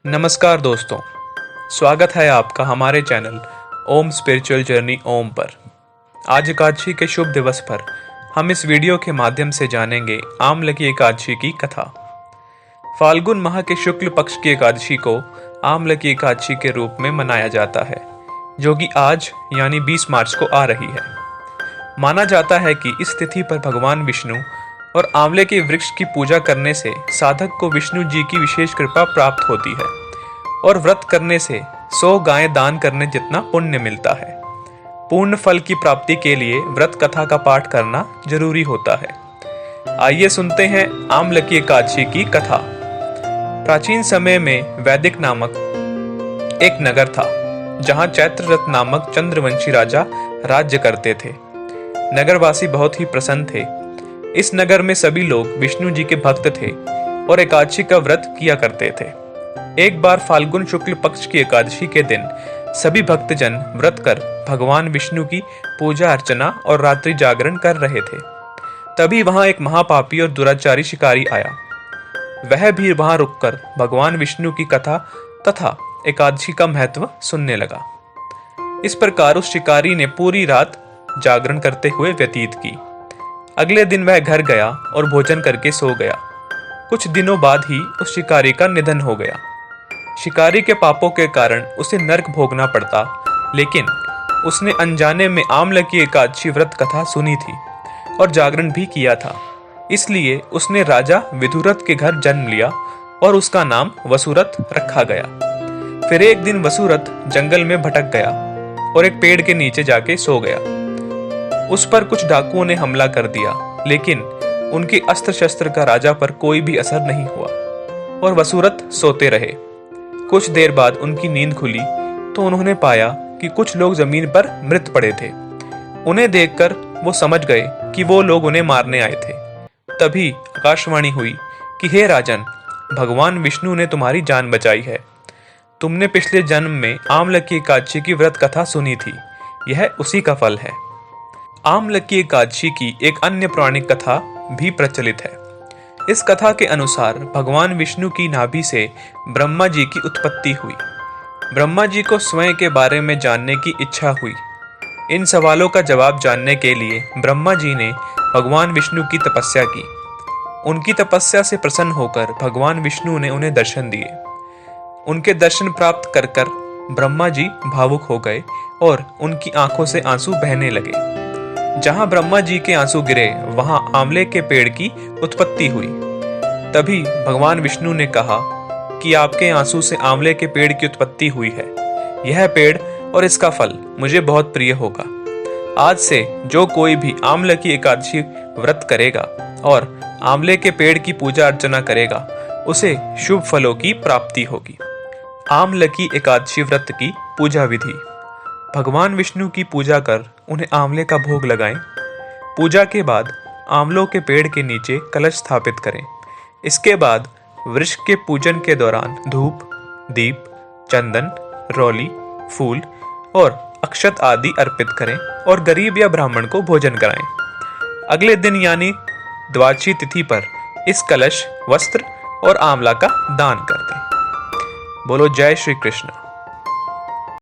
नमस्कार दोस्तों, स्वागत है आपका हमारे चैनल ओम स्पिरिचुअल जर्नी ओम पर। आज एकादशी के शुभ दिवस पर हम इस वीडियो के माध्यम से जानेंगे आमल की एकादशी की कथा। फाल्गुन माह के शुक्ल पक्ष की एकादशी को आमल की एकादशी के रूप में मनाया जाता है, जो कि आज यानी 20 मार्च को आ रही है। माना जाता है कि इस तिथि पर भगवान विष्णु और आंवले के वृक्ष की पूजा करने से साधक को विष्णु जी की विशेष कृपा प्राप्त होती है और व्रत करने से 100 गायें दान करने जितना पुण्य मिलता है। पूर्ण फल की प्राप्ति के लिए व्रत कथा का पाठ करना जरूरी होता है। आइए सुनते हैं आमल की एकादशी की कथा। प्राचीन समय में वैदिक नामक एक नगर था, जहां चैत्ररथ नामक चंद्रवंशी राजा राज्य करते थे। नगरवासी बहुत ही प्रसन्न थे। इस नगर में सभी लोग विष्णु जी के भक्त थे और एकादशी का व्रत किया करते थे। एक बार फाल्गुन शुक्ल पक्ष की एकादशी के दिन सभी भक्तजन व्रत कर भगवान विष्णु की पूजा अर्चना और रात्रि जागरण कर रहे थे। तभी वहां एक महापापी और दुराचारी शिकारी आया। वह भी वहां रुककर भगवान विष्णु की कथा तथा एकादशी का महत्व सुनने लगा। इस प्रकार उस शिकारी ने पूरी रात जागरण करते हुए व्यतीत की। अगले दिन वह घर गया और भोजन करके सो गया। कुछ दिनों बाद ही उस शिकारी का निधन हो गया। शिकारी के पापों के कारण उसे नरक भोगना पड़ता, लेकिन उसने अनजाने में आमल की एकादशी व्रत कथा सुनी थी और जागरण भी किया था। इसलिए उसने राजा विदुरथ के घर जन्म लिया और उसका नाम वसुरथ रखा गया। फिर एक दिन वसुरथ जंगल में भटक गया और एक पेड़ के नीचे जाके सो गया। उस पर कुछ डाकुओं ने हमला कर दिया, लेकिन उनके अस्त्र शस्त्र का राजा पर कोई भी असर नहीं हुआ और वसुरथ सोते रहे। कुछ देर बाद उनकी नींद खुली तो उन्होंने पाया कि कुछ लोग जमीन पर मृत पड़े थे। उन्हें देखकर वो समझ गए कि वो लोग उन्हें मारने आए थे। तभी आकाशवाणी हुई कि हे राजन, भगवान विष्णु ने तुम्हारी जान बचाई है। तुमने पिछले जन्म में आमल की एकादशी की व्रत कथा सुनी थी, यह उसी का फल है। आमल की एकादशी की एक अन्य पौराणिक कथा भी प्रचलित है। इस कथा के अनुसार भगवान विष्णु की नाभि से ब्रह्मा जी की उत्पत्ति हुई। ब्रह्मा जी को स्वयं के बारे में जानने की इच्छा हुई। इन सवालों का जवाब जानने के लिए ब्रह्मा जी ने भगवान विष्णु की तपस्या की। उनकी तपस्या से प्रसन्न होकर भगवान विष्णु ने उन्हें दर्शन दिए। उनके दर्शन प्राप्त कर कर ब्रह्मा जी भावुक हो गए और उनकी आंखों से आंसू बहने लगे। जहां ब्रह्मा जी के आंसू गिरे वहां आंवले के पेड़ की उत्पत्ति हुई। तभी भगवान विष्णु ने कहा कि आपके आंसू से आंवले के पेड़ की उत्पत्ति हुई है। यह पेड़ और इसका फल मुझे बहुत प्रिय होगा। आज से जो कोई भी आमल की एकादशी व्रत करेगा और आंवले के पेड़ की पूजा अर्चना करेगा, उसे शुभ फलों की प्राप्ति होगी। आमल की एकादशी व्रत की पूजा विधि। भगवान विष्णु की पूजा कर उन्हें आंवले का भोग लगाएं। पूजा के बाद आंवलों के पेड़ के नीचे कलश स्थापित करें। इसके बाद वृक्ष के पूजन के दौरान धूप, दीप, चंदन, रौली, फूल और अक्षत आदि अर्पित करें और गरीब या ब्राह्मण को भोजन कराएं। अगले दिन यानी द्वादशी तिथि पर इस कलश, वस्त्र और आंवला का दान कर दें। बोलो जय श्री कृष्ण।